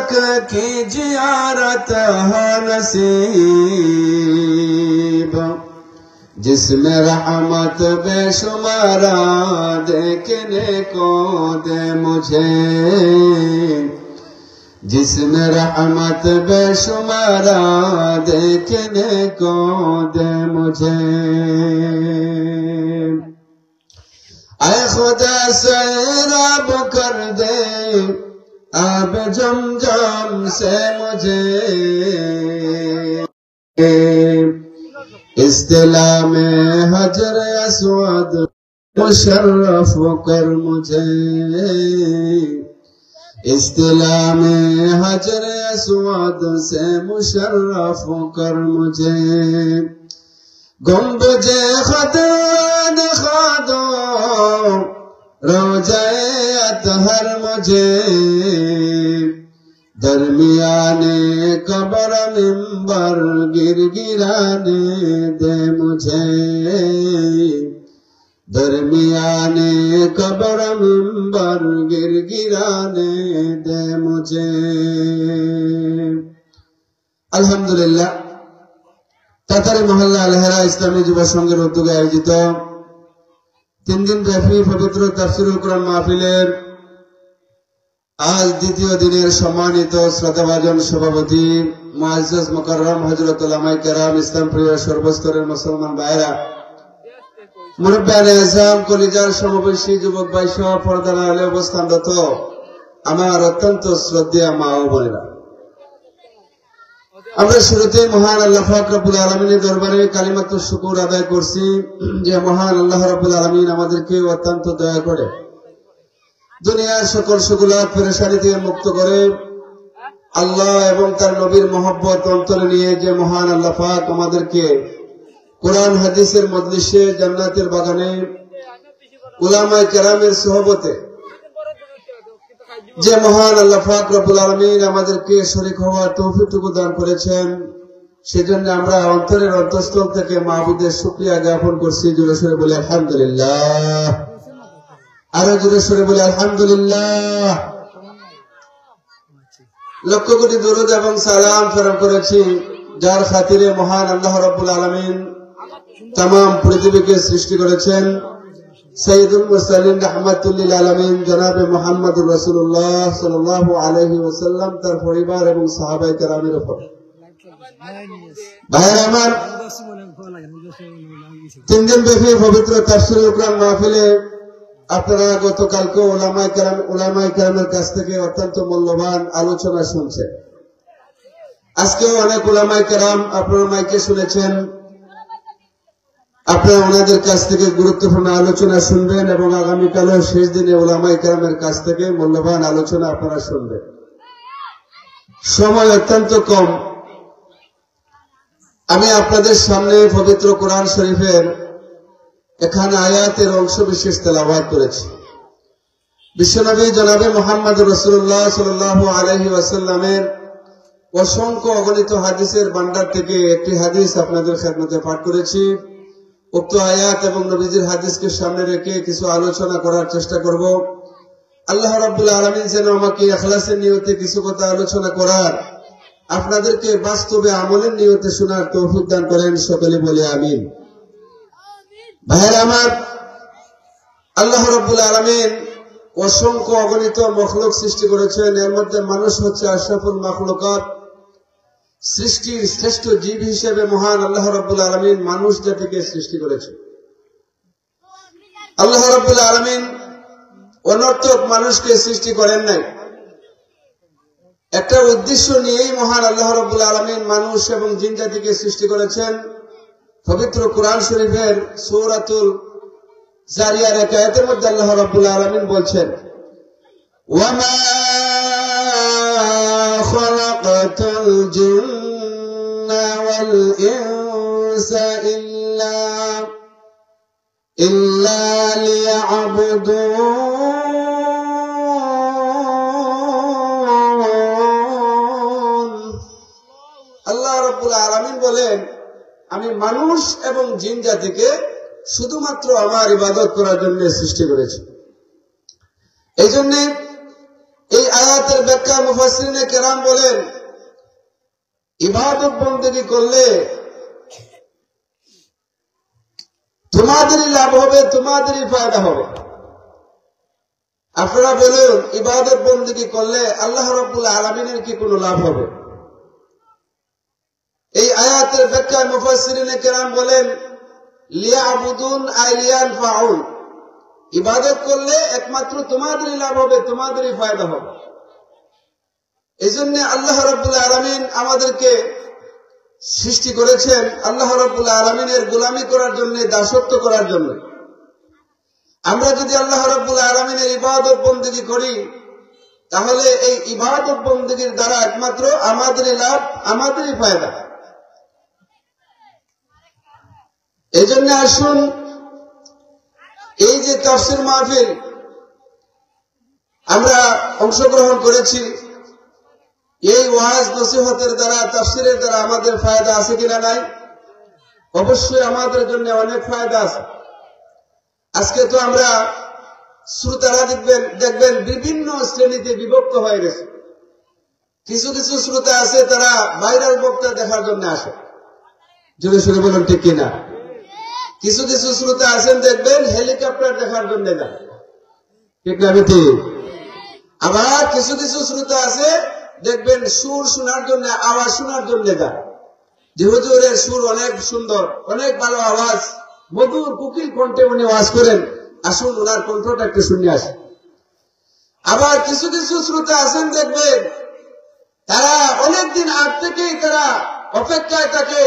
तक की जियारत है नसीब, जिसमें रहमत बेशुमारा देखने को दे मुझे, जिसमें रहमत बेशुमारा देखने को दे मुझे। ऐ खुदा सैराब कर दे आब जमजम से मुझे, इस्तिला में हजर अस्वद मुशर्रफ कर मुझे, इस्तिला में हजर अस्वद से मुशर्रफ कर मुझे। गुंबजे खुदा दिखा दो रोज़े अतहर मुझे, दरमियाने कब्र मिंबर गिरगिराने दे मुझे, दरमियाने कब्र मिंबर गिरगिराने दे मुझे। अल्हम्दुलिल्लाह तातारी मोहल्ला लेहरा इस्लामी युवा संघের উদ্যোগে আয়োজিত 3 दिन ব্যাপী পবিত্র তাফসীরুল কুরআন মাহফিলের আজ দ্বিতীয় দিনের সম্মানিত শ্রদ্ধাভাজন সভাপতি মুআজ্জাজ মুকাররম হযরত উলামায়ে কেরাম, ইসলাম প্রিয় সর্বস্তরের মুসলমান ভাইরা, মুরব্বিয়ানে আযম, কলিজার সমবয়সী যুবক ভাই সহ পর্দার আড়ালে অবস্থানরত আমার অত্যন্ত শ্রদ্ধেয় মা ও বোনেরা, আমরা শুরুতে মহান আল্লাহ পাক রব্বুল আলামিনের দরবারে কালিমাতুশ শুকর আদায় করছি যে মহান আল্লাহ রাব্বুল আলামিন আমাদেরকে অত্যন্ত দয়া করে দুনিয়ার সকল সুগুলাত পেরেশানি থেকে মুক্ত করে আল্লাহ এবং তার নবীর মহব্বত অন্তরে নিয়ে যে মহান আল্লাহ পাক আমাদেরকে কোরআন হাদিসের মজলিসে, জান্নাতের বাগানে, উলামায়ে কেরামের সোহবতে যে মহান আল্লাহ পাক রব্বুল আলামিন আমাদেরকে শরীক হওয়ার তৌফিকটুকু দান করেছেন, সেজন্য আমরা অন্তরের অন্তঃস্থল থেকে মাহবুদের শুকরিয়া জ্ঞাপন করছি। জোরে সোরে বলি আলহামদুলিল্লাহ, আরো জোরে সোরে বলি আলহামদুলিল্লাহ। লক্ষ কোটি দরুদ এবং সালাম প্রেরণ করেছি যার খাতিরে মহান আল্লাহ রাব্বুল আলামিন तमाम পৃথিবীকে সৃষ্টি করেছেন, সৈয়দুল মুরসালিন রাহমাতুল লিল আলামিন জনাবে মুহাম্মদুর রাসূলুল্লাহ সাল্লাল্লাহু আলাইহি ওয়াসাল্লাম, তার পরিবার এবং সাহাবায়ে কেরামের উপর। ভাইরা আমার, 3 দিন ব্যাপী পবিত্র তাফসীরুল কুরআন মাহফিলে আপনারা গতকালকে উলামায়ে কেরামের কাছ থেকে অত্যন্ত মূল্যবান আলোচনা শুনছেন। আজকেও অনেক উলামায়ে কেরাম আপনারা মাইকে শুনেছেন, আপনারা ওনাদের কাছ থেকে গুরুত্বপূর্ণ আলোচনা শুনবেন এবং আগামীকালেও শেষ দিনে উলামায়ে কেরামের কাছ থেকে মূল্যবান আলোচনা আপনারা শুনবেন। সময় অত্যন্ত কম, আমি আপনাদের সামনে পবিত্র কোরআন শরীফের এখানে আয়াতের অংশ বিশেষ তেলাওয়াত করেছি। বিশ্বনবী জনাবে মুহাম্মদুর রাসূলুল্লাহ সাল্লাল্লাহু আলাইহি ওয়াসাল্লামের অসংখ্য অগণিত হাদিসের ভান্ডার থেকে একটি হাদিস আপনাদের খেদমতে পাঠ করেছি। উক্ত আয়াত এবং নবীজির হাদিসকে সামনে রেখে কিছু আলোচনা করার চেষ্টা করব। আল্লাহ রাব্বুল আলামিন যেন আমাকে ইখলাসের নিয়তে কিছু কথা আলোচনা করার, আপনাদেরকে বাস্তবে আমলের নিয়তে শোনার তৌফিক দান করেন। সকলে বলে আমিন। ভাইরা আমার, আল্লাহ রাব্বুল আলামিন অসংখ্য অগণিত মখলুক সৃষ্টি করেছেন, এর মধ্যে মানুষ হচ্ছে আশরাফুল মাখলুকাত। সৃষ্টির শ্রেষ্ঠ জীব হিসেবে মহান আল্লাহ রাব্বুল আলামিন মানুষ জাতিকে সৃষ্টি করেছেন। আল্লাহ রাব্বুল আলামিন অনর্থক মানুষকে সৃষ্টি করেন নাই, একটা উদ্দেশ্য নিয়েই মহান আল্লাহ রাব্বুল আলামিন মানুষ এবং জিন জাতিকে সৃষ্টি করেছেন। পবিত্র কোরআন শরীফের সূরাতুল জারিয়ার এক আয়াতের মধ্যে আল্লাহ রাব্বুল আলামিন বলছেন, ওয়ামা খালাকাতুল জিন্না ওয়াল ইনসা ইল্লা লিয়াবুদুন। আল্লাহ রাব্বুল আলামিন বলেন, আমি মানুষ এবং জিন জাতিকে শুধুমাত্র আমার ইবাদত করার জন্য সৃষ্টি করেছি। এই জন্য এই আয়াতের ব্যাখ্যা মুফাসসিরিনে কেরাম বলেন, ইবাদত বন্দেগী করলে তোমাদেরই লাভ হবে, তোমাদেরই ফায়দা হবে। আপনারা বলুন, ইবাদত বন্দেগী করলে আল্লাহ রাব্বুল আলামিনের কি কোনো লাভ হবে? এই আয়াতের ব্যাখ্যায় মুফাসসিরিনে কেরাম বলেন, লিয়াবুদুন আই লিয়ানফাউন, ইবাদত করলে একমাত্র তোমাদেরই লাভ হবে, তোমাদেরই ফায়দা হবে। এজন্য আল্লাহ রাব্বুল আলামিন আমাদেরকে সৃষ্টি করেছেন আল্লাহ রাব্বুল আলামিনের গোলামি করার জন্য, দাসত্ব করার জন্য। আমরা যদি আল্লাহ রাব্বুল আলামিনের ইবাদত বন্দেগী করি, তাহলে এই ইবাদত বন্দেগীর দ্বারা একমাত্র আমাদেরই লাভ, আমাদেরই ফায়দা। এই জন্য আসুন, এই যে তাফসীর মাহফিল আমরা অংশগ্রহণ করেছি, এই ওয়াজ নসিহতের দ্বারা, তাফসীরের দ্বারা আমাদের ফায়দা আছে কিনা নাই? অবশ্যই আমাদের জন্য অনেক ফায়দা আছে। আজকে তো আমরা শ্রোতারা দেখবেন বিভিন্ন শ্রেণীতে বিভক্ত হয়ে গেছে। কিছু কিছু শ্রোতা আছে তারা ভাইরাল বক্তা দেখার জন্য আসে, জোরে সোরে বলুন ঠিক কিনা। কিছু কিছু শ্রোতা আছেন দেখবেন হেলিকপ্টার দেখার জন্য যান, ঠিক না বেটি? আবার কিছু কিছু শ্রোতা আছে দেখবেন সুর শোনার জন্য, আওয়াজ শোনার জন্য যান, যে হুজুরের সুর অনেক সুন্দর, অনেক ভালো আওয়াজ, মধুর কোকিল কণ্ঠে উনি ওয়াজ করেন, আসুন ওনার কণ্ঠটা একটু শুনে আসে। আবার কিছু কিছু শ্রোতা আছেন দেখবেন তারা অনেকদিন আগ থেকেই তারা অপেক্ষায় থাকে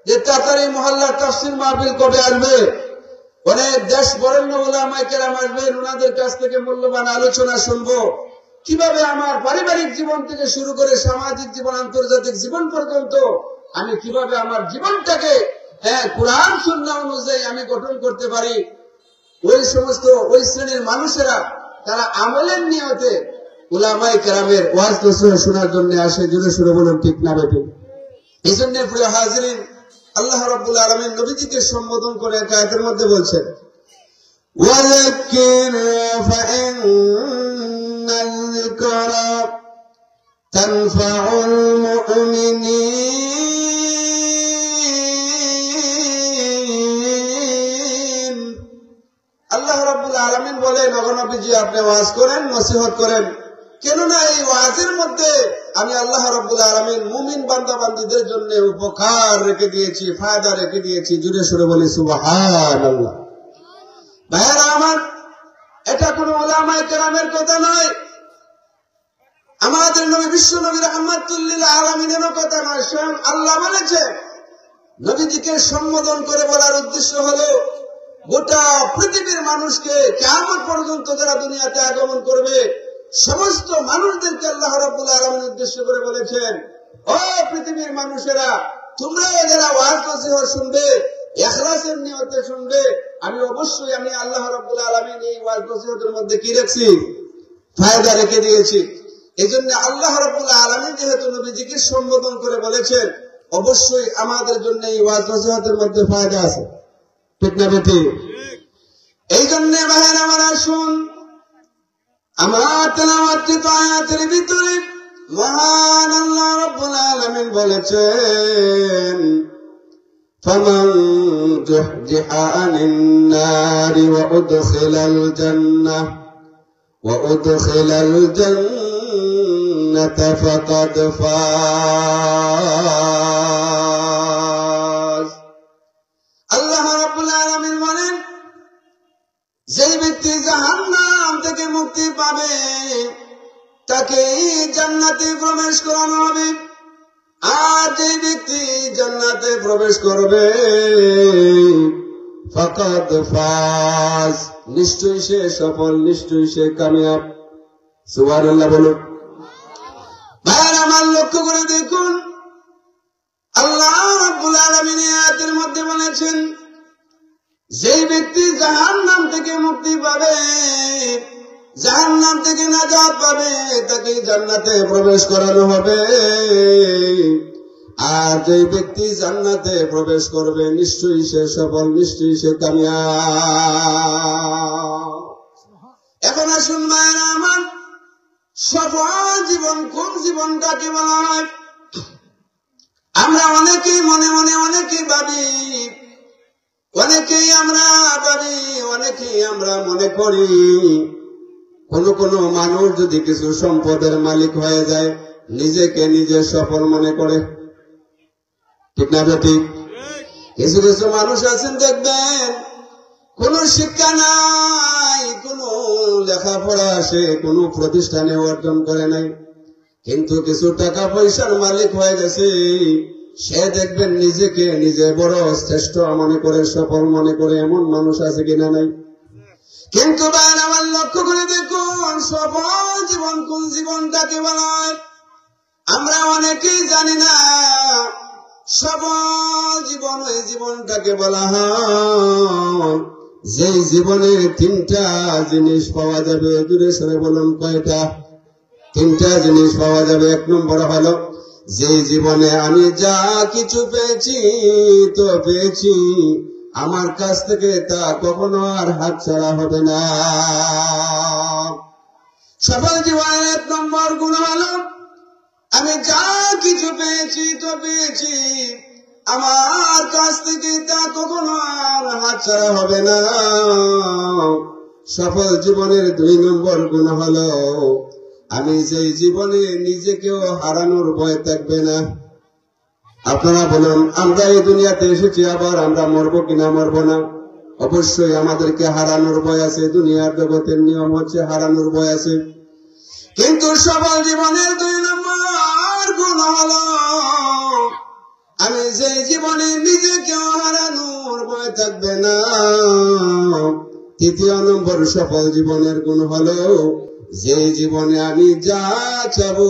যে তাড়াতাড়ি মহল্লার তাফসীর মাহফিল কবে আসবে, অনেক দেশ বরেণ্য উলামায়ে কেরাম আসবেন, ওনাদের কাছ থেকে মূল্যবান আলোচনা শুনবো, কিভাবে আমার পারিবারিক জীবন থেকে শুরু করে সামাজিক জীবন, আন্তর্জাতিক জীবন পর্যন্ত আমি কিভাবে আমার জীবনটাকে কুরআন সুন্নাহ অনুযায়ী আমি গঠন করতে পারি। ওই সমস্ত ওই শ্রেণীর মানুষেরা তারা আমলের নিয়তে উলামায়ে কেরামের ওয়াজ নসিহত শোনার জন্য আসে, জোরে সোরে বলুন ঠিক না বেটি? এই জন্য প্রিয় হাজিরিন, আল্লাহ রাব্বুল আলামিন নবীজিকে সম্বোধন করে এক আয়াতের মধ্যে বলছেন, ওয়াযাক্কির ফাইন্নাল যিকরা তানফাউল মুমিনিন। আল্লাহ রাব্বুল আলামিন বলেন, ওগো নবীজি আপনি ওয়াজ করেন, নসিহত করেন, কেননা এই ওয়াজের মধ্যে আমি আল্লাহ রাব্বুল আলামিন মুমিন বান্দা বান্দীদের জন্য উপকার রেখে দিয়েছি, ফায়দা রেখে দিয়েছি। জোরে সোরে বলি সুবহানাল্লাহ। ভাইরা আমার, এটা কোন উলামায়ে কেরামের কথা নয়, আমাদের নবী বিশ্ব নবী রাহমাতুল লিল আলামিনেরও কথা নয়, স্বয়ং আল্লাহ বলেছেন। নবীজিকে সম্বোধন করে বলার উদ্দেশ্য হলো গোটা পৃথিবীর মানুষকে, কিয়ামত পর্যন্ত যারা দুনিয়াতে আগমন করবে সমস্ত মানুষদেরকে আল্লাহ রাব্বুল আলামিন উদ্দেশ্য করে বলেছেন, ও পৃথিবীর মানুষেরা, তোমরা যারা ওয়াজ নসিহত শুনবে, ইখলাসের নিয়তে শুনবে, আমি অবশ্যই আমি আল্লাহ রাব্বুল আলামিন এই ওয়াজ নসিহতের মধ্যে কি রেখেছি? ফায়দা রেখে দিয়েছি। এজন্য আল্লাহ রাব্বুল আলামিন যেহেতু নবীজিকে সম্বোধন করে বলেছেন, অবশ্যই আমাদের জন্য এই ওয়াজ নসিহতের মধ্যে ফায়দা আছে, ঠিক না বেটি? এই জন্য ভাইরা আমার, আসুন আমার তেলাওয়াতকৃত আয়াতের ভিতরে মহান আল্লাহ রাব্বুল আলামিন বলেছেন, ফামান যুহজিহা আনিন নারি ওয়া উদখিলাল জান্নাতা ফাকাদ ফাজ। আল্লাহ রাব্বুল আলামিন বলেন, যে ব্যক্তি জাহান্নাম থেকে মুক্তি পাবে তাকে জান্নাতে প্রবেশ করানো হবে, আর যে ব্যক্তি জান্নাতে প্রবেশ করবে ফাকাদ ফাজ, নিশ্চয়ই সে সফল, নিশ্চয়ই সে কামিয়াব। সুবহানাল্লাহ বলুন। ভাইরা আমার, লক্ষ্য করে দেখুন, আল্লাহ রাব্বুল আলামিন আয়াতের মধ্যে বলেছেন, যে ব্যক্তি জাহান্নাম থেকে মুক্তি পাবে, জাহান্নাম থেকে নাজাত পাবে, তাকে জান্নাতে প্রবেশ করানো হবে, আর যে ব্যক্তি জান্নাতে প্রবেশ করবে নিশ্চয়ই সে সফল, নিশ্চয়ই সে কামিয়াব। এখন আসুন ভাইরা আমার, সফল জীবন কোন জীবনটাকে বলা হয়? আমরা অনেকেই মনে মনে অনেকেই ভাবি, অনেকেই আমরা ভাবি, অনেকেই আমরা মনে করি কোন মানুষ যদি কিছু সম্পদের মালিক হয়ে যায় নিজেকে নিজে সফল মনে করে। ঠিক না ঠিক? কিছু কিছু মানুষ আছেন দেখবেন কোন শিক্ষা নাই, কোন লেখাপড়া সে কোন প্রতিষ্ঠানে অর্জন করে নাই, কিন্তু কিছু টাকা পয়সার মালিক হয়ে গেছে। সে দেখবেন নিজেকে নিজে বড় শ্রেষ্ঠ মনে করে, সফল মনে করে। এমন মানুষ আছে কিনা নাই? কিন্তু ভাই আমার লক্ষ্য করে দেখুন, সফল জীবন কোন জীবনটাকে বলা হয় আমরা অনেকেই জানি না। সফল জীবন ওই জীবনটাকে বলা হয় যে জীবনে তিনটা জিনিস পাওয়া যাবে। দূরে সরে বলুন কয়টা? তিনটা জিনিস পাওয়া যাবে। এক নম্বর হলো যে জীবনে আমি যা কিছু পেয়েছি তো পেয়েছি, আমার কাছ থেকে তা কখনো আর হাত ছাড়া হবে না। সফল জীবনের এক নম্বর গুণ হলো আমি যা কিছু পেয়েছি তো পেয়েছি, আমার কাছ থেকে তা কখনো আর হাত ছাড়া হবে না। সফল জীবনের দুই নম্বর গুণ হলো আমি যেই জীবনে নিজেকেও হারানোর ভয় থাকবে না। আপনারা বলুন, আমরা এই দুনিয়াতে এসেছি, আবার আমরা মরবো কিনা মরবো না? অবশ্যই আমাদেরকে হারানোর ভয় আছে। দুনিয়ার জগতের নিয়ম হচ্ছে হারানোর ভয় আছে। কিন্তু সফল জীবনের দুই নম্বর গুণ হলো আমি যে জীবনে নিজেকেও হারানোর ভয় থাকবে না। তৃতীয় নম্বর সফল জীবনের গুণ হলো যে জীবনে আমি যা চাবো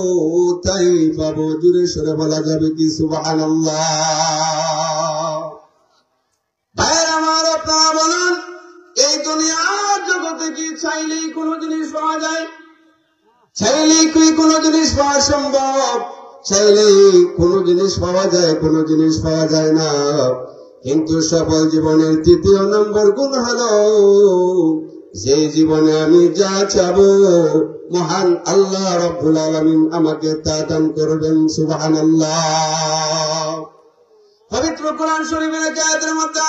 তাই পাবো। দূরে সরে বলা যাবে কি সুবহানাল্লাহ? ভাইয়ের আমার, আপনারা বলুন, এই দুনিয়ার জগতে কি চাইলেই কোনো জিনিস পাওয়া যায়? চাইলেই কি কোনো জিনিস পাওয়া সম্ভব? চাইলেই কোনো জিনিস পাওয়া যায়? কোনো জিনিস পাওয়া যায় না। কিন্তু সফল জীবনের তৃতীয় নম্বর গুণ হলো যে জীবনে আমি যা চাবো মহান আল্লাহ রাব্বুল আলামিন আমাকে তা দান করবেন। সুবহানাল্লাহ। পবিত্র কোরআন শরীফের আয়াতের মধ্যে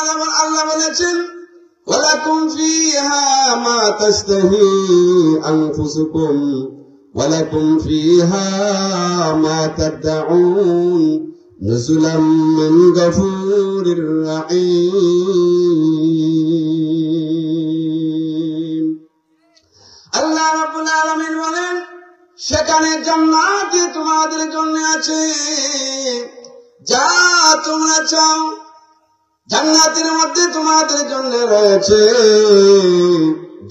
আল্লাহ বলেছেন, ওয়ালাকুম ফিহা মা তাশতাহি আনফুসুকুম ওয়ালাকুম ফিহা মা তাদউন নুজুলাম মিন গফুরির রাহিম। আল্লাহ রাব্বুল আলামিন বলেন, সেখানে জান্নাতে তোমাদের জন্য আছে যা তোমরা চাও। জান্নাতের মধ্যে তোমাদের জন্য রয়েছে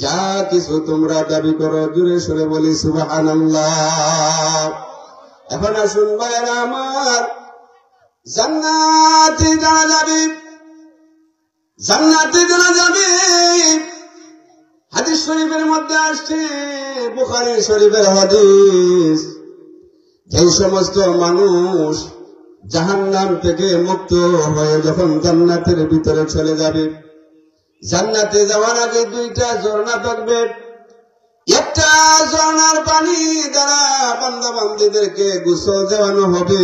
যা কিছু তোমরা দাবি করো। জোরে সরে বলি সুবহানাল্লাহ। এখন আসুন ভাইরা আমার, জান্নাতে যারা যাবে, জান্নাতে যারা যাবে, হাদিস শরীফের মধ্যে আসছে, বুখারী শরীফের হাদিস, যে সমস্ত মানুষ জাহান্নাম থেকে মুক্ত হয়ে যখন জান্নাতের ভিতরে চলে যাবে, জান্নাতে যাওয়ার আগে দুইটা ঝর্ণা থাকবে। একটা ঝর্ণার পানি দ্বারা বান্দা বান্দীদেরকে গোসল দেওয়ানো হবে,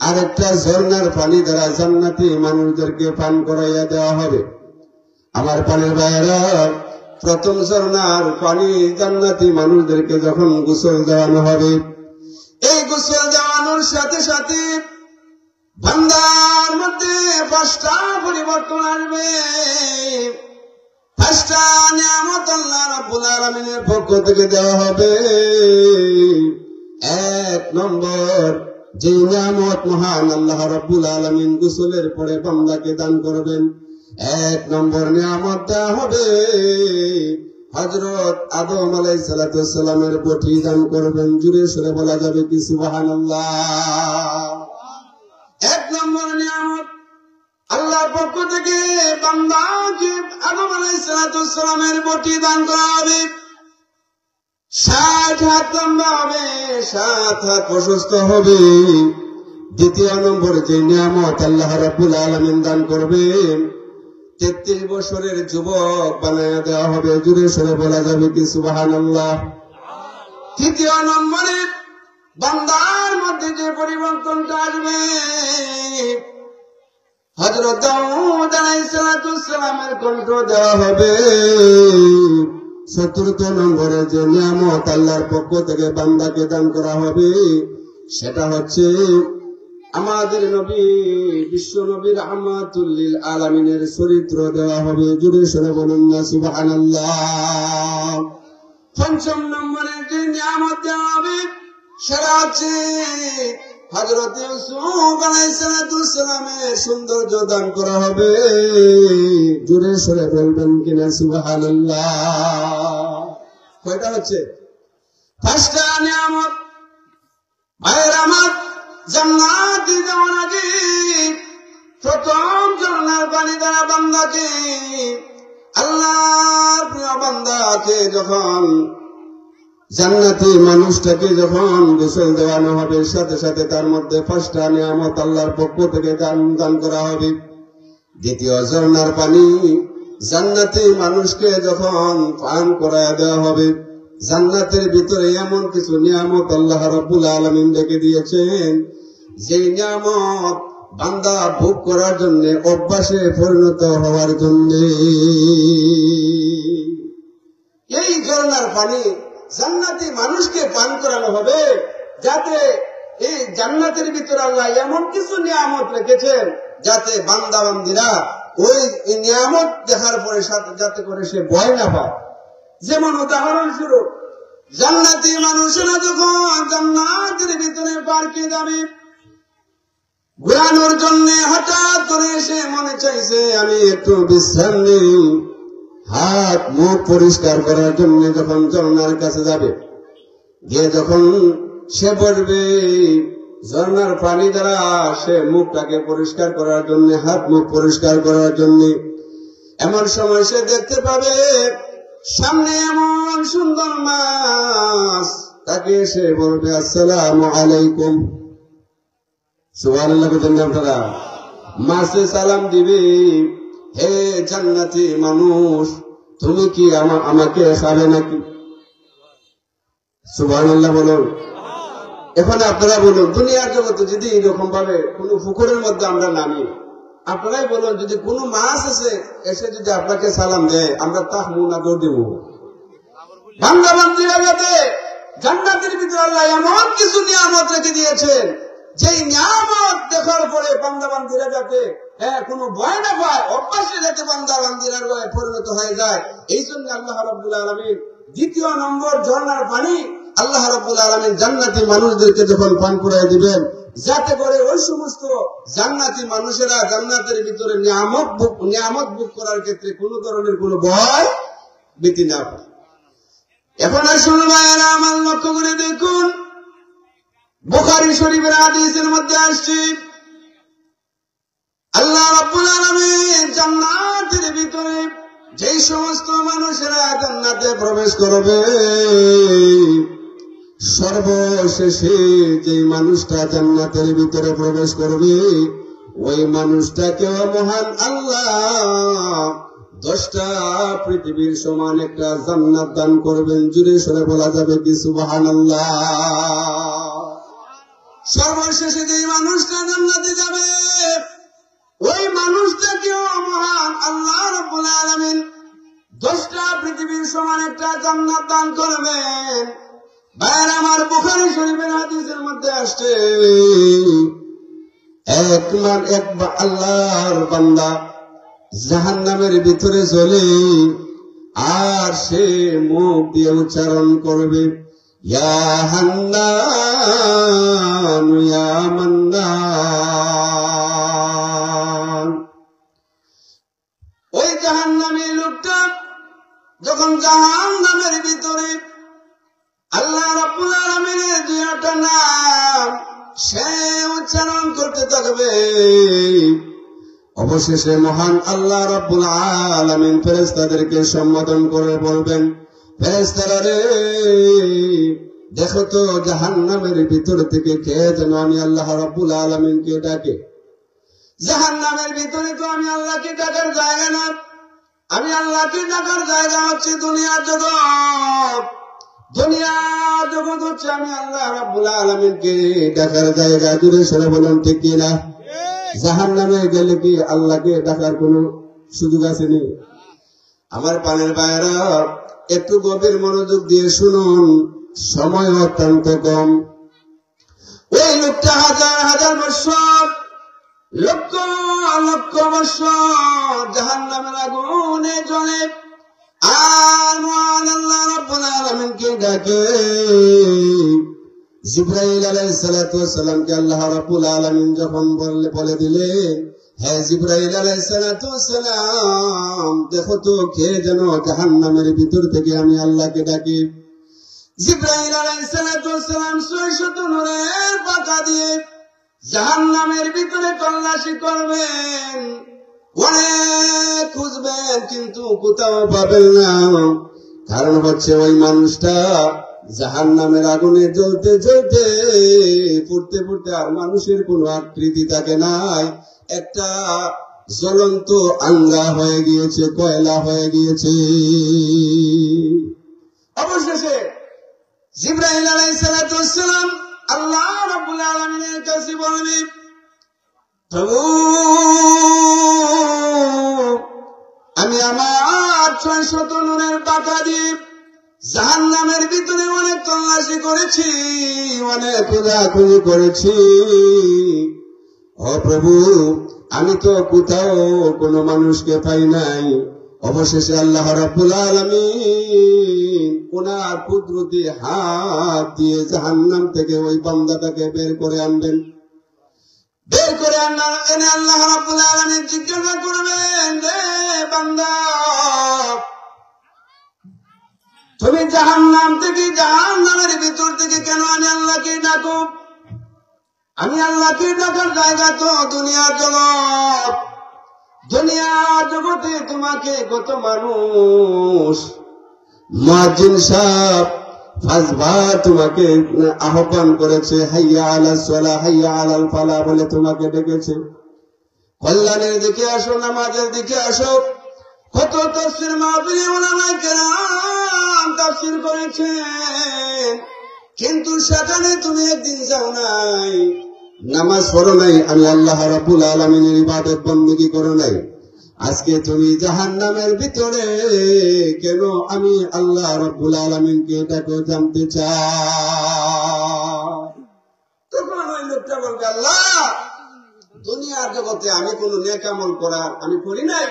আর একটা ঝর্ণার পানি দ্বারা জান্নাতি মানুষদেরকে পান করাইয়া দেওয়া হবে। আমার পানির ভাইয়েরা, প্রথম ঝর্ণার পানি জান্নাতি মানুষদেরকে যখন গোসল দেওয়ানো হবে, এই গোসল দেওয়ানোর সাথে সাথে বান্দার মধ্যে 5টা পরিবর্তন আসবে। 5টা নিয়ামত আল্লাহ রাব্বুল আলামিনের পক্ষ থেকে দেওয়া হবে। এক নম্বর যে নিয়ামত মহান আল্লাহ রাব্বুল আলামিন গোসলের পরে বান্দাকে দান করবেন, এক নম্বর নিয়ামত দেওয়া হবে হযরত আদম আলাইহিস সালাতু ওয়াস সালামের বটি দান করবেন। জুড়ে সরে বলা যাবে কি সুবহানাল্লাহ। এক নম্বর নিয়ামত আল্লাহর পক্ষ থেকে বান্দাকে আদম আলাইহিস সালাতু ওয়াস সালামের বটি দান করা হবে। 60 হাত লম্বা হবে, 7 হাত প্রশস্ত হবে। দ্বিতীয় নম্বর যে নিয়ামত আল্লাহ রাব্বুল আলামিন দান করবেন, 33 বছরের যুবক বানায়া দেওয়া হবে। জুড়ে সরে বলা যাবে কি সুবহানাল্লাহ। তৃতীয় নম্বরে বান্দার মধ্যে যে পরিবর্তনটা আসবে, হযরত দাউদ আলাইহিস সালামের কণ্ঠ দেওয়া হবে। চতুর্থ নম্বরে যে নিয়ামত আল্লাহর পক্ষ থেকে বান্দাকে দান করা হবে, সেটা হচ্ছে আমাদের নবী, বিশ্ব নবী রাহমাতুল লিল আলামিনের চরিত্র দেওয়া হবে। জোরে সোরে বলুন না সুবহানাল্লাহ। পঞ্চম নম্বরে যে নিয়ামত দেওয়া হবে, সেটা হচ্ছে হযরত ইউসুফ আলাইহিস সালামের সৌন্দর্য দান করা হবে। জোরে সোরে বলবেন কিনা সুবহানাল্লাহ। কয়টা হচ্ছে? পাঁচটা নিয়ামত। ভাইয়ের আমার, জান্নাতে যাওয়ার আগে প্রথম ঝর্ণার পানি দ্বারা বান্দাকে, আল্লাহর প্রিয় বান্দাকে যখন, জান্নাতি মানুষটাকে যখন গোসল দেওয়ানো হবে, সাথে সাথে তার মধ্যে পাঁচটা নিয়ামত আল্লাহর পক্ষ থেকে দান করা হবে। দ্বিতীয় ঝর্ণার পানি জান্নাতি মানুষকে যখন পান করায় দেওয়া হবে, জান্নাতের ভিতরে এমন কিছু নিয়ামত আল্লাহ রাব্বুল আলামিন রেখে দিয়েছেন, যে নিয়ামত বান্দা ভোগ করার জন্য, অভ্যাসে পরিণত হওয়ার জন্য। এই ঝর্ণার পানি জান্নাতি মানুষকে পান করানো হবে, যাতে এই জান্নাতের ভিতরে আল্লাহ এমন কিছু নিয়ামত রেখেছেন, যাতে বান্দা বান্দিরা ওই নিয়ামত দেখার পরে যাতে করে সে ভয় না পায়। যেমন উদাহরণস্বরূপ, জান্নাতি মানুষেরা যখন জান্নাতের ভিতরে পার্কে যাবে ঘুরানোর জন্য, হঠাৎ করে সে মনে চাইছে আমি একটু বিশ্রাম নিই, হাত মুখ পরিষ্কার করার জন্য যখন ঝর্ণার কাছে যাবে, গিয়ে যখন সে বলবে, ঝর্ণার পানি দ্বারা সে মুখটাকে পরিষ্কার করার জন্য, হাত মুখ পরিষ্কার করার জন্য, এমন সময় সে দেখতে পাবে সামনে এমন সুন্দর মাছ, তাকে সে বলবে আসসালামু আলাইকুম। সুবহানাল্লাহ বলেন আপনারা। মাছে সালাম দিবে, হে জান্নাতি মানুষ, তুমি কি আমাকে খাবে নাকি? সুবহানাল্লাহ বলুন। এখন আপনারা বলুন, দুনিয়ার জগতে যদি এরকম ভাবে কোন পুকুরের মধ্যে আমরা নামি, আপনারাই বলুন, যদি কোনো মাছ এসে যদি আপনাকে সালাম দেয়, আমরা তাহমু না দৌড় দেব? বান্দা বান্দিরা যাতে জান্নাতের ভিতরে আল্লাহ এমন কিছু নিয়ামত রেখে দিয়েছেন, যেই নিয়ামত দেখার পরে বান্দা বান্দিরা যাতে কোনো ভয় না পায়, অভ্যাসে যাতে বান্দা বান্দিরার ভয়ে পরিণত হয়ে যায়, এই জন্য আল্লাহ রাব্বুল আলামিন দ্বিতীয় নম্বর ঝর্ণার পানি আল্লাহ রাব্বুল আলামিন জান্নাতি মানুষদেরকে যখন পান করায় দিবেন, যাতে করে ওই সমস্ত জান্নাতি মানুষেরা জান্নাতের ভিতরে নিয়ামত ভোগ করার ক্ষেত্রে কোন ধরনের কোন ভয় ভীতি না পায়। এখন আসুন ভাইয়েরা আমার, লক্ষ্য করে দেখুন, বুখারী শরীফের হাদিসের মধ্যে আসছে, আল্লাহ রাব্বুল আলামিন জান্নাতের ভিতরে যেই সমস্ত মানুষেরা জান্নাতে প্রবেশ করবে, সর্বশেষে যে মানুষটা জান্নাতের ভিতরে প্রবেশ করবে, ওই মানুষটাকেও মহান আল্লাহ 10টা পৃথিবীর সমান একটা জান্নাত দান করবেন। জুড়ে সরে বলা যাবে কি সুবহানাল্লাহ। সর্বশেষে যে মানুষটা জান্নাতে যাবে, ওই মানুষটাকেও মহান আল্লাহ রাব্বুল আলামিন 10টা পৃথিবীর সমান একটা জান্নাত দান করবেন। ভাইয়ের আমার, বুখারী শরীফের হাদিসের মধ্যে আসছে, এক আল্লাহর বান্দা জাহান্নামের ভিতরে চলে, আর সে মুখ দিয়ে উচ্চারণ করবে, ইয়া হান্নান ইয়া মান্নান। ওই জাহান্নামী লোকটা যখন জাহান্নামের ভিতরে আল্লাহ রাব্বুল আলামিনের দুইটা নাম সে উচ্চারণ করতে থাকবে, অবশেষে মহান আল্লাহ রাব্বুল আলামিন ফেরেশতাদেরকে সম্বোধন করে বলবেন, ফেরেশতারা রে, দেখো তো জাহান্নামের ভিতর থেকে কে যেন আমি আল্লাহ রাব্বুল আলামিনকে ডাকে। জাহান্নামের ভিতরে তো আমি আল্লাহকে ডাকার জায়গা না, আমি আল্লাহকে ডাকার জায়গা হচ্ছে দুনিয়ার জগৎ। দুনিয়া জগৎ হচ্ছে আমি আল্লাহ রাব্বুল আলামিনকে ডাকার জায়গা। দূরে সরে বলেন ঠিক কিনা? জাহান্নামে গেলে কি আল্লাহকে ডাকার কোন সুযোগ আছে নি? আমার পানের ভাইরা, একটু গভীর মনোযোগ দিয়ে শুনুন, সময় অত্যন্ত কম। ওই লোকটা হাজার হাজার বছর, লক্ষ লক্ষ বছর জাহান্নামের আগুনে জ্বলে, আর মহান আল্লাহ রাব্বুল আলামিনকে ডাকে। জিবরাইল আলাইহিস সালাতু ওয়াস সালামকে আল্লাহ রাব্বুল আলামিন যখন বলে দিলেন, হে জিবরাইল আলাইহিস সালাতু ওয়াস সালাম, দেখো তো কে যেন জাহান্নামের ভিতর থেকে আমি আল্লাহকে ডাকি। জিবরাইল আলাইহিস সালাতু ওয়াস সালাম ৬০০ নূরের পাখা দিয়ে জাহান্নামের ভিতরে তল্লাশি করবেন, অনেক খুঁজবেন, কিন্তু কোথাও পাবেন না। কারণ হচ্ছে ওই মানুষটা জাহান্নামের আগুনে জ্বলতে জ্বলতে পুড়তে পুড়তে আর মানুষের কোনো আকৃতি থাকে নাই, একটা জ্বলন্ত আঙ্গা হয়ে গিয়েছে, কয়লা হয়ে গিয়েছে। অবশেষে জিবরাইল আলাইহিস সালাতু ওয়াস সালাম আল্লাহ রাব্বুল আলামিনের কাছে বললেন, প্রভু, আমি আমার ৬০০ নূরের পাখা দিয়ে জাহান্নামের ভিতরে অনেক তল্লাশি করেছি, অনেক খোঁজাখুঁজি করেছি। ও প্রভু, আমি তো কোথাও কোনো মানুষকে পাই নাই। অবশেষে আল্লাহ রাব্বুল আলামিন ওনার কুদরতি হাত দিয়ে জাহান্নাম থেকে ওই বান্দাটাকে বের করে আনবেন। বের করে এনে আল্লাহ রাব্বুল আলামিন জিজ্ঞাসা করবেন, রে বান্দা, তুমি জাহান্নাম থেকে, জাহান্নামের ভিতর থেকে কেন আমি আল্লাহকে ডাকো? আমি আল্লাহকে ডাকার জায়গা তো দুনিয়ার জগৎ। দুনিয়ার জগতে তোমাকে কত মানুষ, মুয়াজ্জিন সাহেব ৫ বার তোমাকে আহ্বান করেছে, হাইয়া আলাস সালাহ, হাইয়া আলাল ফালাহ বলে তোমাকে ডেকেছে। কল্যাণের দিকে আসো, নামাজের দিকে আসো। কত তাফসীর মাহফিলে উলামায়ে কেরাম তাফসীর করেছেন, কিন্তু সেখানে তুমি একদিন যাও নাই, নামাজ পড়ো নাই, আমি আল্লাহ রাব্বুল আলামিনের ইবাদত বন্দেগী করো নাই। আজকে তুমি জাহান্নামের ভিতরে কেন আমি আল্লাহ রাব্বুল আলামিনকে ডাকো জানতে চাই। তখন ওই লোকটা বলবে, আল্লাহ, দুনিয়ার জগতে আমি কোন নেক আমল আমি করি নাই।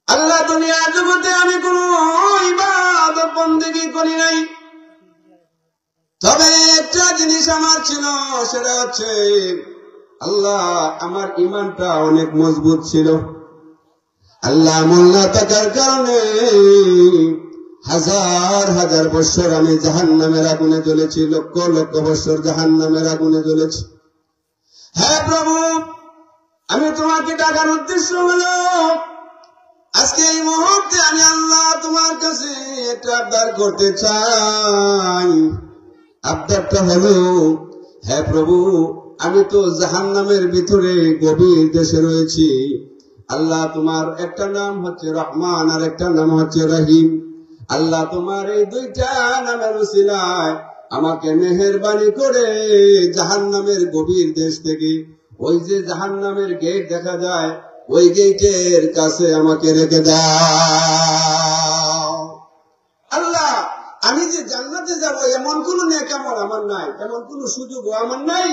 আল্লাহ, দুনিয়ার জগতে আমি কোন ইবাদত বন্দেগী করি নাই। তবে একটা জিনিস আমার ছিল, সেটা হচ্ছে আল্লাহ, আমার ঈমানটা অনেক মজবুত ছিল। আল্লাহ, আমল না থাকার কারণে হাজার হাজার বছর আমি জাহান্নামের আগুনে জ্বলেছি, লক্ষ লক্ষ বছর জাহান্নামের আগুনে জ্বলেছি। হ্যাঁ প্রভু, আমি তোমাকে ডাকার উদ্দেশ্য হলো, আজকে এই মুহূর্তে আমি আল্লাহ তোমার কাছে একটা আবদার করতে চাই। আবদারটা হলো, হে প্রভু, আমি তো জাহান্নামের ভিতরে গভীর দেশে রয়েছি। আল্লাহ, তোমার একটা নাম হচ্ছে রহমান আর একটা নাম হচ্ছে রহিম। আল্লাহ, তোমার এই দুইটা নামের উসিলায় আমাকে মেহেরবানি করে জাহান্নামের গভীর দেশ থেকে, ওই যে জাহান্নামের গেট দেখা যায়, ওই গেটের কাছে আমাকে রেখে দাও। আল্লাহ, আমি যে জান্নাতে যাব এমন কোন নেক আমল আমার নাই, এমন কোন সুযোগও আমার নাই।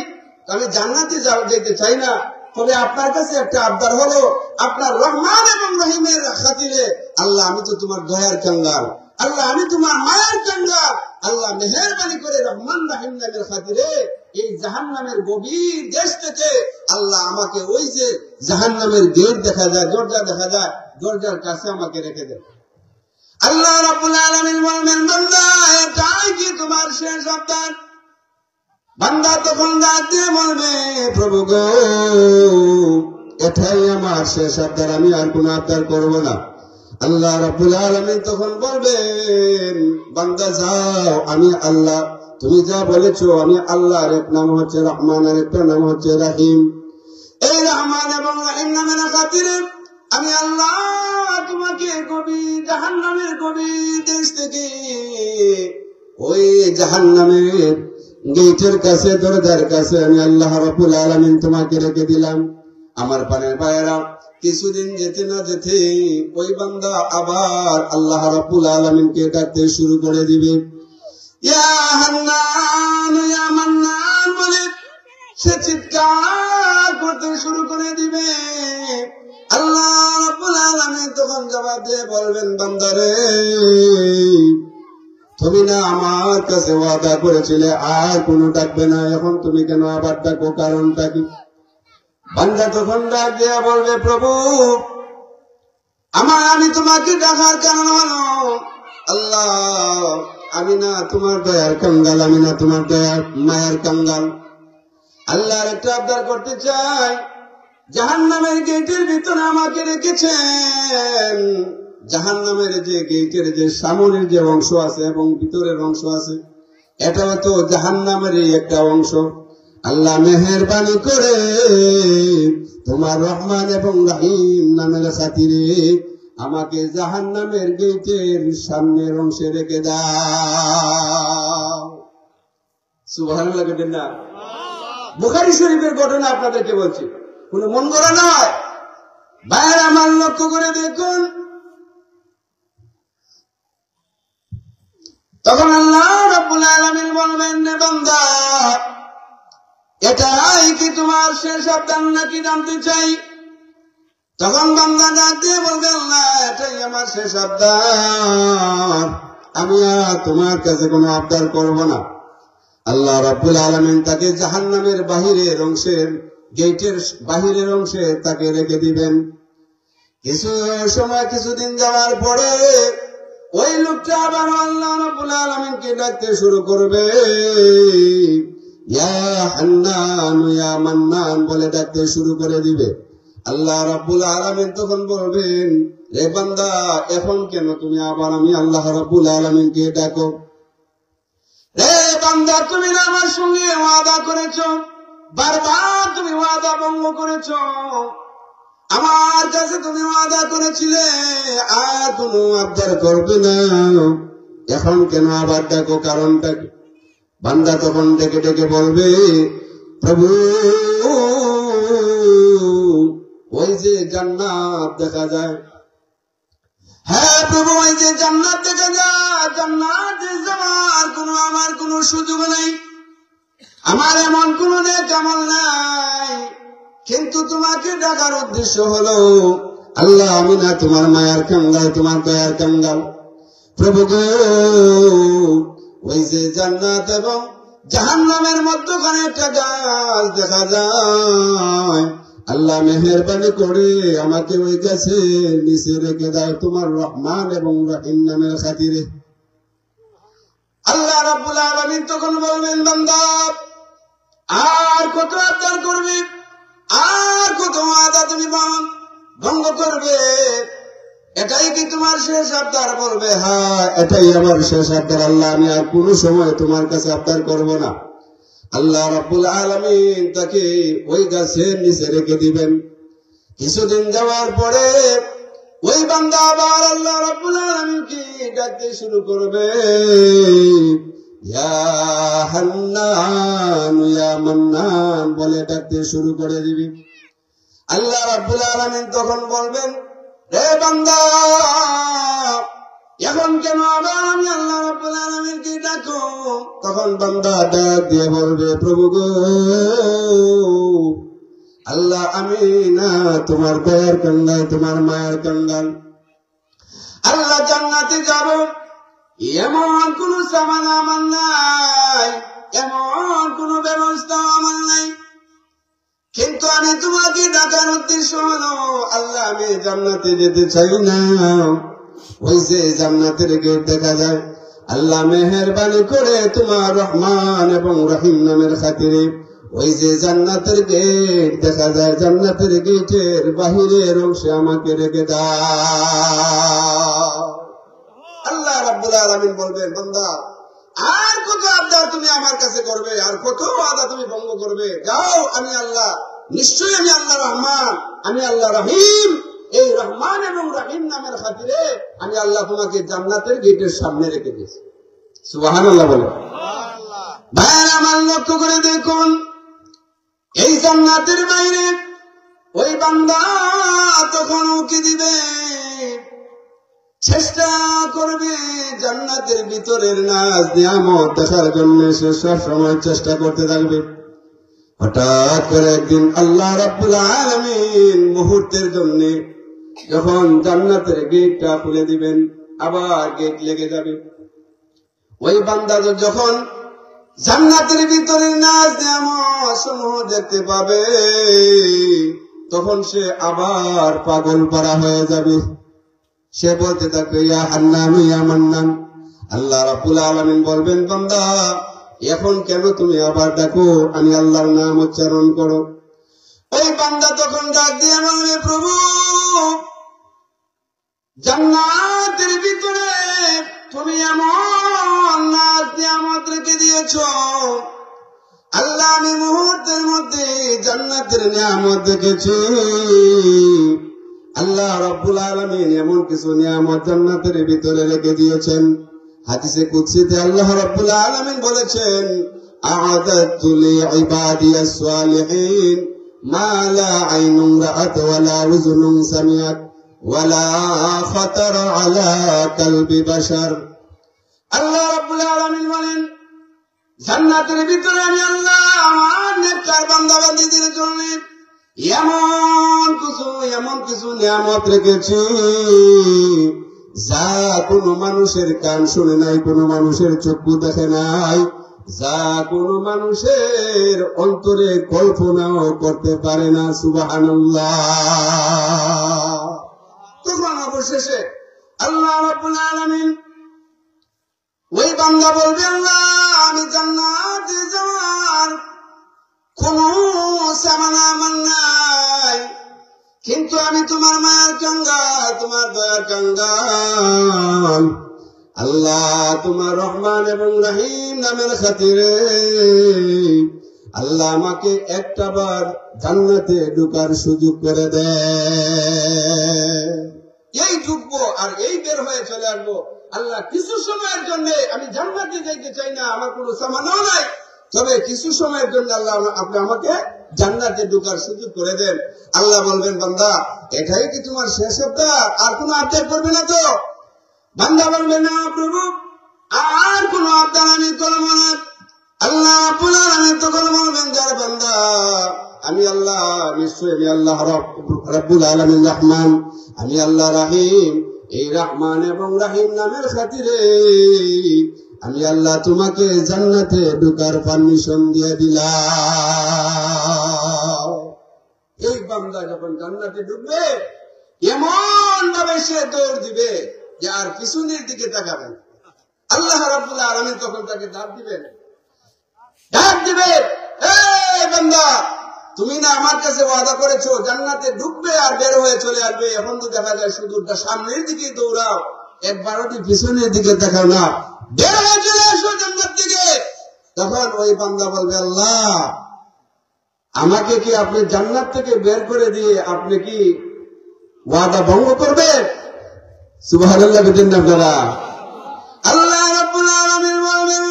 আমি জান্নাতে যেতে চাই না, তবে আপনার কাছে একটা আবদার হলো, আপনার রহমান এবং রহিমের খাতিরে, আল্লাহ, আমি তো তোমার দয়ার কাঙ্গাল, আল্লাহ, আমি তোমার মায়ের কাঙ্গাল, আল্লাহ, মেহেরবানি করে রহমান রহিম নামের খাতিরে এই জাহান্নামের গভীর দেশ থেকে আল্লাহ আমাকে ওই যে জাহান্নামের গেট দেখা যায়, দরজা দেখা যায়, দরজার কাছে আমাকে রেখে দেন। আল্লাহ রাব্বুল আলামিন বলবেন, বান্দা, এটাই কি তোমার শেষ আবদার? বান্দা তখন ডাক দিয়ে বলবে, প্রভু গো, এটাই আমার শেষ আবদার, আমি আর কোন আবদার করবো না। আল্লাহ রাব্বুল আলামিন তখন বলবেন, বান্দা যাও, আমি আল্লাহ, তুমি যা বলেছো, আমি আল্লাহর এক নাম হচ্ছে রহমান আর একটা নাম হচ্ছে রহিম। এই রহমান এবং রহিম নামের খাতিরে আমি আল্লাহ তোমাকে গভীর জাহান্নামের গভীর দেশ থেকে ওই জাহান্নামের গেটের কাছে দরজার কাছে আমি আল্লাহ রাব্বুল আলামিন তোমাকে রেখে দিলাম। আমার প্রাণের ভাইয়েরা, কিছুদিন যেতে না যেতে ওই বান্দা আবার আল্লাহ রাব্বুল আলামিনকে ডাকতে শুরু করে দিবে। ইয়া হান্নান ইয়া মান্নান বলে সে চিৎকার করতে শুরু করে দিবে। আল্লাহ রাব্বুল আলামিন তখন জবাব দিয়ে বলবেন, বান্দারে তুমি না আমার কাছে ওয়াদা করেছিলে আর কোনো ডাকবে না, এখন তুমি কেন আবার ডাকো, কারণটা কি? বান্দা তখন ডাক দিয়া বলবে, প্রভু আমি তোমাকে ডাকার কারণ হলো আল্লাহ, আমি না তোমার দয়ার কাঙ্গাল, আমি না তোমার দয়ার মায়ার কাঙ্গাল। আল্লাহর একটা আবদার করতে চাই, জাহান্নামের গেটের ভিতরে আমাকে রেখেছেন। জাহান্নামের যে গেটের যে সামনের যে অংশ আছে এবং ভিতরের অংশ আছে, এটাও তো জাহান্নামেরই একটা অংশ। আল্লাহ মেহেরবানি করে তোমার রহমান এবং রহিম নামের খাতিরে আমাকে জাহান্নামের গেটের সামনের অংশে রেখে দাও। সুবহানাল্লাহ বলেন না? বুখারী শরীফের ঘটনা আপনাদেরকে বলছি, কোনো মন গড়া নয়। ভাইয়ের আমার লক্ষ্য করে দেখুন, তখন আল্লাহ রাব্বুল আলামিন বলবেন, বান্দা এটাই কি তোমার শেষ আবদার নাকি জানতে চাই? তখন বান্দা ডাক দিয়ে বলবে, আল্লাহ এটাই আমার শেষ আবদার, আমি আর তোমার কাছে কোনো আবদার করব না। আল্লাহ রাব্বুল আলামিন তাকে জাহান্নামের বাহিরের অংশের গেটের বাহিরের অংশে তাকে রেখে দিবেন। কিছু সময় কিছুদিন যাওয়ার পরে ওই লোকটা আবার আল্লাহ রাব্বুল আলামিনকে ডাকতে শুরু করবে, ইয়া হান্নান ইয়া মান্নান বলে ডাকতে শুরু করে দিবে। আল্লাহ রাব্বুল আলামিন তখন বলবেন, রে বান্দা এখন কেন তুমি আবার আমি আল্লাহ রাব্বুল আলামিনকে ডাকো? রে বান্দা তুমি না আমার সঙ্গে ওয়াদা করেছো, বারবার তুমি ওয়াদা ভঙ্গ করেছো, আমার কাছে তুমি ওয়াদা করেছিলে আর কোনো আবদার করবে না, এখন কেন আবার ডাকো, কারণটা কি? বান্দা তখন ডেকে ডেকে বলবে, প্রভু ওই যে জান্নাত দেখা যায়, হ্যাঁ প্রভু ওই যে জান্নাত দেখা যায়, জান্নাতে যাওয়ার আমার কোনো সুযোগ নেই, আমার এমন কোনো নেক আমল নাই, কিন্তু তোমাকে ডাকার উদ্দেশ্য হলো আল্লাহ আমি না তোমার মায়ার কাঙ্গাল, তোমার দয়ার কাঙ্গাল। প্রভু গো ওই যে জান্নাত এবং জাহান্নামের মধ্যখানে একটা গাছ দেখা যায়, আল্লাহ মেহেরবানি করে আমাকে ওই গাছের নিচে রেখে দাও তোমার রহমান এবং রহিম নামের খাতিরে। আল্লাহ রাব্বুল আলামিন তখন বলবেন, বান্দা আর কত আবদার করবে, আর কত ওয়াদা তুমি ভঙ্গ করবে, এটাই কি তোমার শেষ আবদার? বলবে, হ্যাঁ এটাই আমার শেষ আবদার আল্লাহ, আমি আর কোনো সময় তোমার কাছে আবদার করব না। আল্লাহ রাব্বুল আলামিন তাকে ওই গাছের নিচে রেখে দিবেন। কিছুদিন যাওয়ার পরে ওই বান্দা আবার আল্লাহ রাব্বুল আলামিনকে ডাকতে শুরু করবে, ইয়া হান্নান ইয়া মান্নান বলে ডাকতে শুরু করে দিবি। আল্লাহ রাব্বুল আলামিন তখন বলবেন, রে বান্দা এখন কেন আবার আমি আল্লাহ রাব্বুল আলামিনকে ডাকো? তখন বান্দা ডাক দিয়ে বলবে, প্রভু গো আল্লাহ আমি না তোমার দয়ার কাঙ্গাল, তোমার মায়ের কাঙ্গাল। আল্লাহ জান্নাতে যাব এমন কোন সামান আমার নাই, এমন কোন ব্যবস্থা আমার নাই, কিন্তু আমি তোমাকে ডাকার উদ্দেশ্য হলো আল্লাহ আমি জান্নাতে যেতে চাই না। ওই যে জান্নাতের গেট দেখা যায়, আল্লাহ মেহেরবানি করে তোমার রহমান এবং রহিম নামের খাতিরে ওই যে জান্নাতের গেট দেখা যায়, জান্নাতের গেটের বাহিরের অংশে আমাকে রেখে দাও। আল্লাহ রাব্বুল আলামিন বলবেন, বান্দা আর কত আবদার তুমি আমার কাছে করবে, আর কত ওয়াদা তুমি ভঙ্গ করবে? যাও, আমি আল্লাহ, নিশ্চয়ই আমি আল্লাহ রহমান, আমি আল্লাহ রহিম, এই রহমান এবং রহিম নামের খাতিরে আমি আল্লাহ তোমাকে জান্নাতের গেটের সামনে রেখে দিয়েছি। সুবহানাল্লাহ বলে। ভাইয়ের আমার লক্ষ্য করে দেখুন, এই জান্নাতের বাইরে ওই বান্দা তখন উকি দিবে, চেষ্টা করবে জান্নাতের ভিতরের নাজ নিয়ামত দেখার জন্য, সে সব সময় চেষ্টা করতে থাকবে। হঠাৎ করে একদিন আল্লাহ রাব্বুল আলামিন মুহূর্তের জন্য যখন জান্নাতের গেটটা খুলে দিবেন, আবার গেট লেগে যাবে। ওই বান্দা যখন জান্নাতের ভিতরে নাজ নিয়ামত সমূহ দেখতে পাবে, তখন সে আবার পাগল পারা হয়ে যাবে। সে বলতে থাকবে, ইয়া হান্নান ইয়া মান্নান। আল্লাহ রাব্বুল আলামিন বলবেন, বান্দা এখন কেন তুমি আবার ডাকো, আমি আল্লাহর নাম উচ্চারণ করো। ওই বান্দা তখন ডাক দিয়ে বলবে, প্রভু জান্নাতের ভিতরে তুমি এমন নাজ নিয়ামত রেখে দিয়েছ, আল্লাহ আমি মুহূর্তের মধ্যে জান্নাতের নিয়ামত দেখেছি। আল্লাহ রাব্বুল আলামিন এমন কিছু নিয়ামত জান্নাতের ভিতরে রেখে দিয়েছেন। হাদিসে কুদসিতে আল্লাহ রাব্বুল আলামিন বলেছেন, আ'আদাতু লিইবাদিয়াস সালিহিন মা লা আইনুন রাআত ওয়া লা উযুনুন সামিআত ওয়া লা খাতারা আলা কলবি বাশার। আল্লাহ রাব্বুল আলামিন বলেন, জান্নাতের ভিতরে আমি আল্লাহ আমার নেককার বান্দা-বান্দীদের জন্য এমন কিছু নিয়ামত রেখেছি যা কোনো মানুষের কান শুনে নাই, কোনো মানুষের চক্ষু দেখে নাই, যা কোনো মানুষের অন্তরে কল্পনাও করতে পারে না। সুবহানাল্লাহ। তখন অবশেষে আল্লাহ রাব্বুল আলামিন ওই বান্দা বলবে, আল্লাহ আমি জান্নাতে যাওয়ার কোন সামানা আমার নাই, কিন্তু আমি তোমার মায়ের কাঙ্গাল, তোমার দয়ার কাঙ্গাল। আল্লাহ তোমার রহমান এবং রহিম নামের খাতিরে আল্লাহ আমাকে একটা বার জান্নাতে ঢোকার সুযোগ করে দেয়। এই ঢুকবো আর এই বের হয়ে চলে আসবো। আল্লাহ কিছু সময়ের জন্য আমি জান্নাতে যাইতে চাই না, আমার কোনো সামানও নাই, তবে কিছু সময়ের জন্য আল্লাহ আপনি আমাকে জান্নাতে ঢোকার সুযোগ করে দেন। আল্লাহ বলবেন, বান্দা এটাই কি তোমার শেষ সপ্তাহ, আর কোনো আবদার করবে না তো? বান্দা বলবে, না প্রভু আর কোনো আবদার আমি করব না। আল্লাহ রাব্বুল আলামিন তখন বলবেন, যার বান্দা আমি আল্লাহ নিশ্চয়ই আমি আল্লাহ রাব্বুল আলামিন রহমান, আমি আল্লাহ রাহিম, এই রহমান এবং রাহিম নামের খাতিরে আমি আল্লাহ তোমাকে জান্নাতে ঢোকার পারমিশন দিয়ে দিলাম। এই বান্দা যখন জান্নাতে ঢুকবে এমন ভাবে সে দৌড় দিবে যে আর পিছনের দিকে তাকাবেন। আল্লাহ রাব্বুল আলামিন তখন তাকে ডাক দিবেন, এই বান্দা তুমি না আমার কাছে ওয়াদা করেছো জান্নাতে ঢুকবে আর বের হয়ে চলে আসবে, এখন তো দেখা যায় শুধু সামনের দিকে দৌড়াও, একবারও পিছনের দিকে দেখাও না, বের হয়ে চলে আসো জান্নাত থেকে। তখন ওই বান্দা বলবে, আল্লাহ আমাকে কি আপনি জান্নাত থেকে বের করে দিয়ে আপনি কি ওয়াদা ভঙ্গ করবেন? সুবহানাল্লাহ বলেন আপনারা। আল্লাহ রাব্বুল আলামিন বলেন,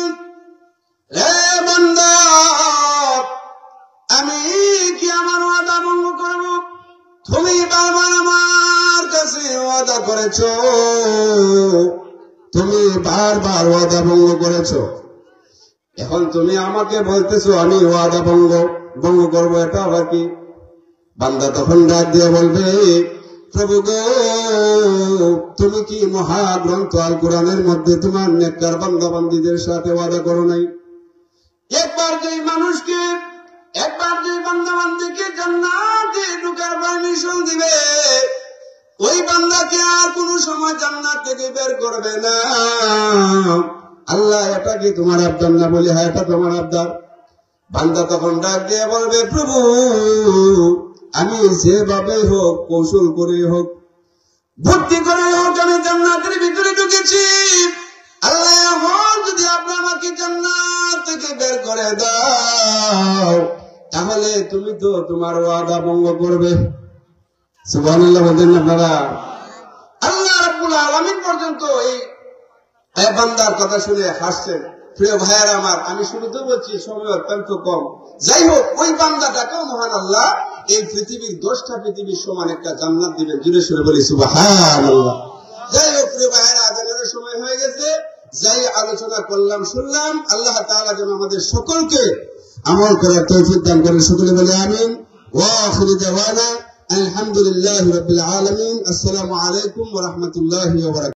হে বান্দা আমি কি আমার ওয়াদা ভঙ্গ করব? তুমি বারবার আমার কাছে ওয়াদা করেছো, তুমি বারবার ওয়াদা ভঙ্গ করেছো, এখন তুমি আমাকে বলতেছো আমি ওয়াদা ভঙ্গ করবো, এটা আবার কি? বান্দা তখন ডাক দিয়ে বলবে, প্রভু গো তুমি কি মহাগ্রন্থ আল কোরআনের মধ্যে তোমার নেককার বান্দা-বান্দীদের সাথে ওয়াদা করো নাই? একবার যে বান্দা-বান্দীকে জান্নাতে ঢোকার পারমিশন দিবে, ওই বান্দাকে আর কোনো সময় জান্নাত থেকে বের করবে না। আল্লাহ এটা কি তোমার আবদার না? বলি হ্যাঁ এটা তোমার আবদার। বান্দা তখন ডাক দিয়ে বলবে, প্রভু আমি যেভাবে হোক, কৌশল করে হোক, বুদ্ধি করে হোক আমি জান্নাতের ভিতরে ঢুকেছি। আল্লাহ এখন যদি আপনি আমাকে জান্নাত থেকে বের করে দাও, তাহলে তুমি তো তোমার ওয়াদা ভঙ্গ করবে। সুবহানাল্লাহ বলেন আপনারা। আল্লাহ রাব্বুল আলামিন পর্যন্ত এই বান্দার কথা শুনে হাসছেন। প্রিয় ভাইয়েরা আমার, আমি শুরুতে বলছি সময় অত্যন্ত কম। যাই হোক, ওই বান্দাটাকেও মহান আল্লাহ এই পৃথিবীর 10টা পৃথিবীর সমান একটা জান্নাত দিবেন। জুড়ে সুরে বলি সুবহানাল্লাহ। যাই হোক প্রিয় ভাইয়েরা, আজানের সময় হয়ে গেছে। যাই আলোচনা করলাম শুনলাম, আল্লাহ তাআলা যেন আমাদের সকলকে আমল করার তৌফিক দান করেন। সকলে বলে আমিন। ওয়া আখিরু দাওয়ানা আলহামদুলিল্লাহি রাব্বিল আলামিন। আসসালামু আলাইকুম ওয়া রাহমাতুল্লাহি ওয়া বারাকাতুহু।